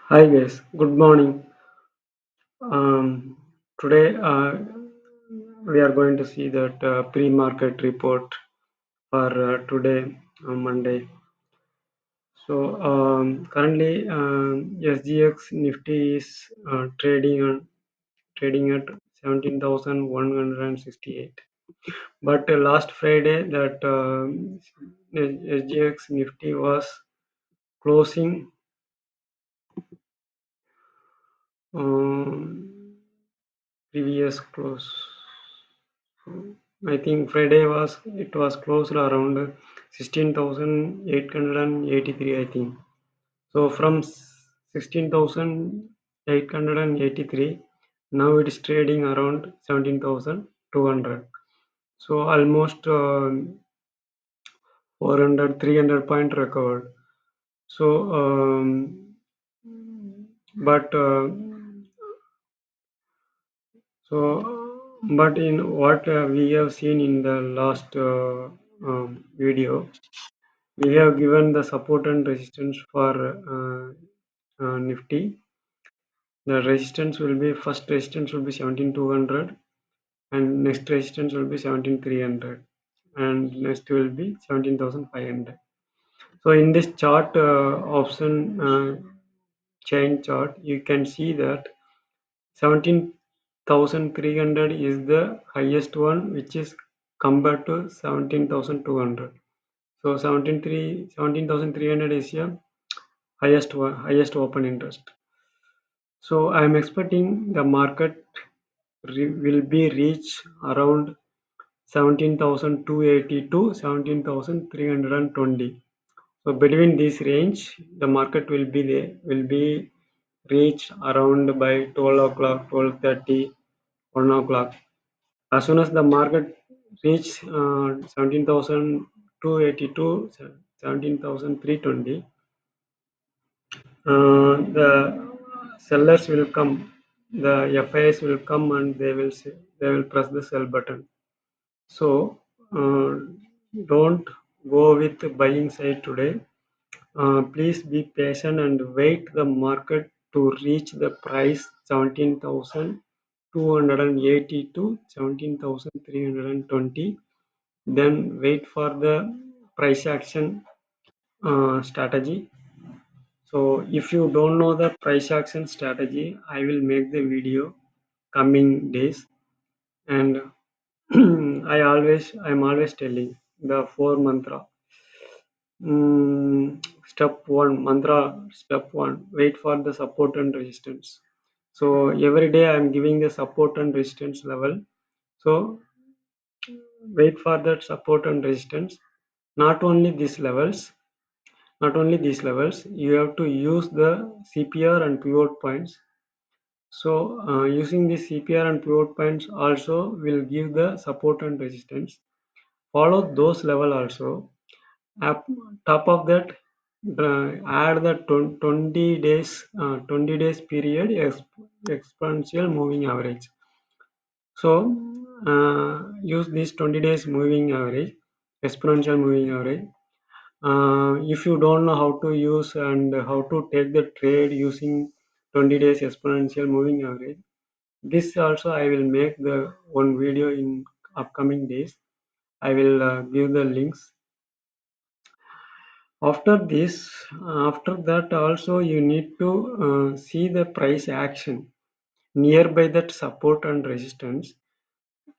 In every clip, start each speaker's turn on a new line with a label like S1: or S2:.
S1: Hi guys, good morning. Today we are going to see that pre-market report for today, Monday. So currently SGX Nifty is trading at 17,168. But last Friday that SGX Nifty was closing um, previous close. I think Friday was closed around 16,883, I think. So from 16,883, now it is trading around 17,200. So almost 400, 300 point recovered. So, but but in what we have seen in the last video, we have given the support and resistance for Nifty. The resistance will be first resistance will be 17,200 and next resistance will be 17,300 and next will be 17,500. So in this chart option chain chart, you can see that 17,300 is the highest one, which is compared to 17,200. So 17,300 is a highest open interest. So I am expecting the market will be reach around 17,280 to 17,320. So between this range, the market will be there, will be reached around by 12 o'clock, 12:30, 1 o'clock. As soon as the market reach 17,280 to 17,320, the sellers will come, the FIs will come and they will press the sell button. So uh, don't go with the buying side today. Please be patient and wait the market to reach the price 17,280 to 17,320. Then wait for the price action strategy. So if you don't know the price action strategy, I will make the video coming days. And I'm always telling the four mantra. Step one mantra. Step one: wait for the support and resistance. So every day I'm giving the support and resistance level. So wait for that support and resistance. Not only these levels, not only these levels, you have to use the CPR and pivot points. So using the CPR and pivot points also will give the support and resistance. Follow those level also. Up, top of that, add the 20 days period exponential moving average. So use this 20 days moving average, exponential moving average. If you don't know how to use and how to take the trade using 20 days exponential moving average, this also I will make the one video in upcoming days. I will give the links. After this, after that also you need to see the price action nearby that support and resistance.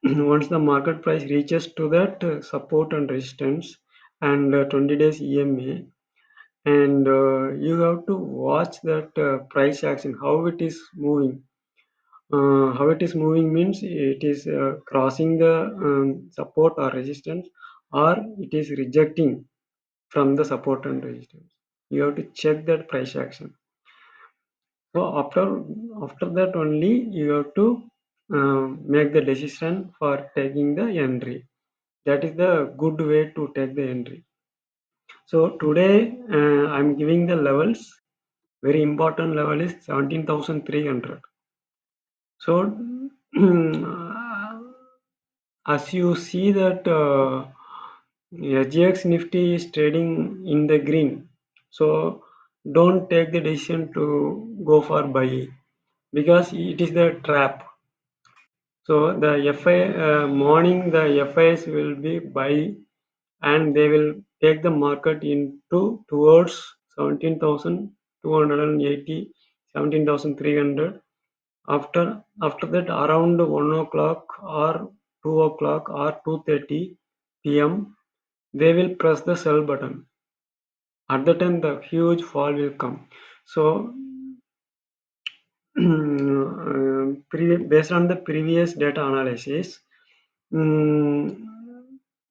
S1: Once the market price reaches to that support and resistance and 20 days EMA, and you have to watch that price action, how it is moving. How it is moving means it is crossing the support or resistance, or it is rejecting from the support and resistance. You have to check that price action. So after that only you have to make the decision for taking the entry. That is the good way to take the entry. So today I'm giving the levels. Very important level is 17,300. So as you see that SGX Nifty is trading in the green. So don't take the decision to go for buy because it is the trap. So the morning the FIs will be buy and they will take the market into towards 17,280, 17,300. After that around 1 o'clock or 2 o'clock or 2:30 p.m. they will press the sell button. At the time the huge fall will come. So based on the previous data analysis, mm,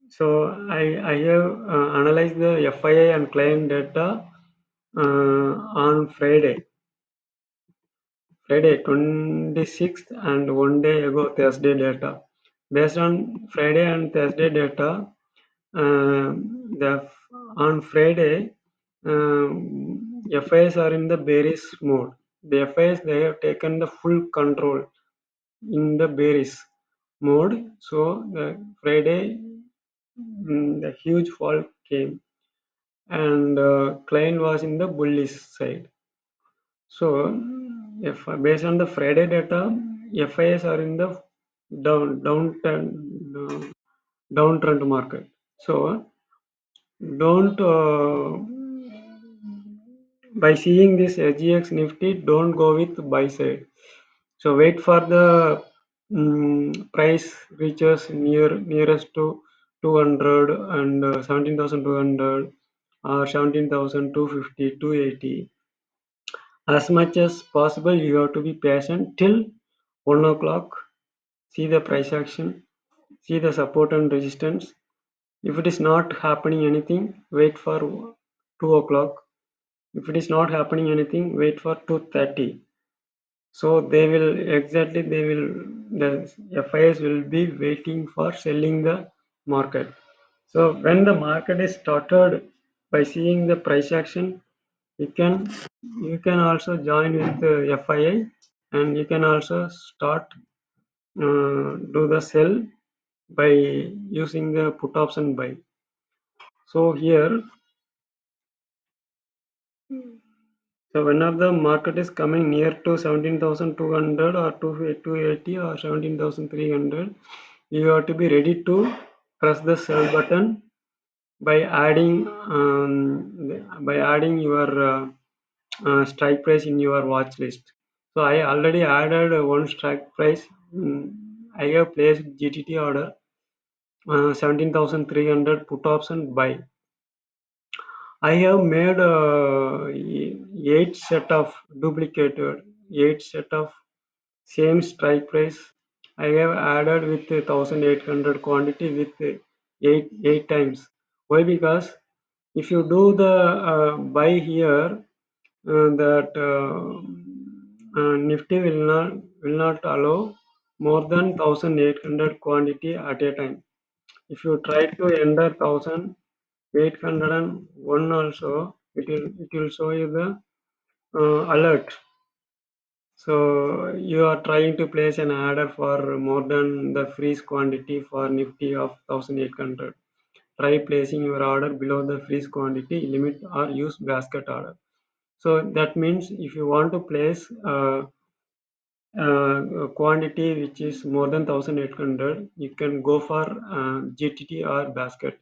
S1: so I have analyzed the FII and client data on Friday 26th and one day ago Thursday data. Based on Friday and Thursday data, the on Friday, FIs are in the bearish mode. The FIs they have taken the full control in the bearish mode. So the Friday, the huge fall came, and client was in the bullish side. So, if based on the Friday data, FIs are in the uh, downtrend market. So, don't by seeing this SGX Nifty, don't go with buy side. So, wait for the price reaches nearest to 200 and 17,200 or 17,250, 280. As much as possible, you have to be patient till 1 o'clock. See the price action, see the support and resistance. If it is not happening anything, wait for 2 o'clock. If it is not happening anything, wait for 2:30. So the FIs will be waiting for selling the market. So when the market is started by seeing the price action, you can you can also join with the FII and you can also start do the sell by using the put option buy. So here, so whenever the market is coming near to 17,200 or 280 or 17,300, you have to be ready to press the sell button by adding your strike price in your watch list. So I already added one strike price. I have placed GTT order 17,300 put option buy. I have made eight set of same strike price. I have added with 1,800 quantity with eight times. Why? Because if you do the buy here, that Nifty will not allow more than 1,800 quantity at a time. If you try to enter 1,801 also, it will show you the alert. So you are trying to place an order for more than the freeze quantity for Nifty of 1,800. Try placing your order below the freeze quantity limit or use basket order. So that means if you want to place a quantity which is more than 1,800, you can go for GTT or basket.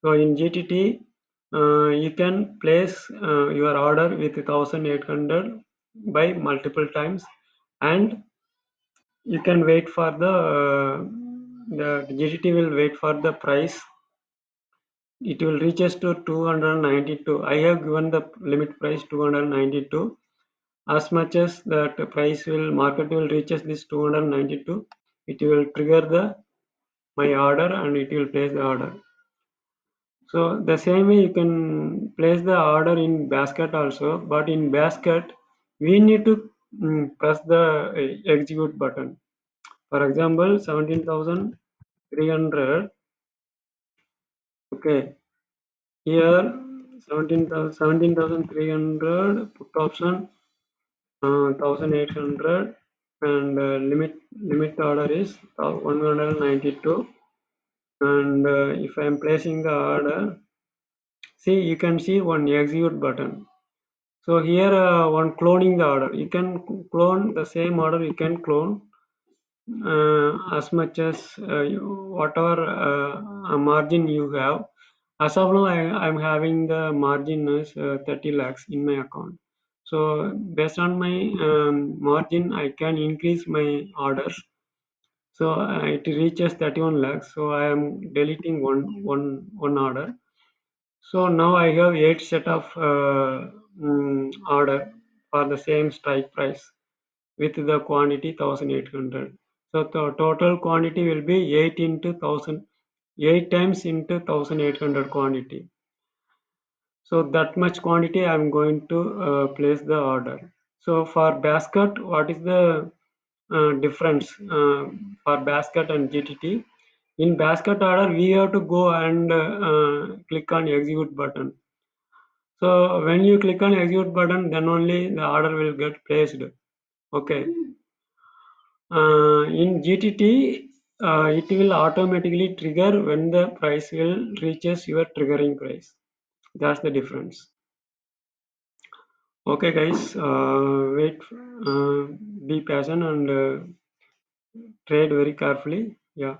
S1: So in GTT, you can place your order with 1,800 by multiple times, and you can wait for the GTT will wait for the price. It will reaches to 292. I have given the limit price 292. As much as that price will market will reaches this 292, it will trigger the my order and it will place the order. So the same way you can place the order in basket also, but in basket we need to press the execute button. For example, 17,300. Okay, here 17,300 put option 1,800 and limit order is 192. And if I am placing the order, see you can see one execute button. So here one cloning the order. You can clone the same order. You can clone as much as whatever margin you have. As of now, I'm having the margin is 30 lakhs in my account. So based on my margin, I can increase my orders. So it reaches 31 lakhs. So I am deleting one order. So now I have 8 set of order for the same strike price with the quantity 1800. So the total quantity will be 8 into 1000, 8 times into 1800 quantity. So that much quantity I am going to place the order. So for basket, what is the difference for basket and GTT? In basket order, we have to go and click on execute button. So when you click on execute button, then only the order will get placed. Okay. In GTT, it will automatically trigger when the price will reaches your triggering price. That's the difference. Okay, guys, wait, be patient and trade very carefully. Yeah.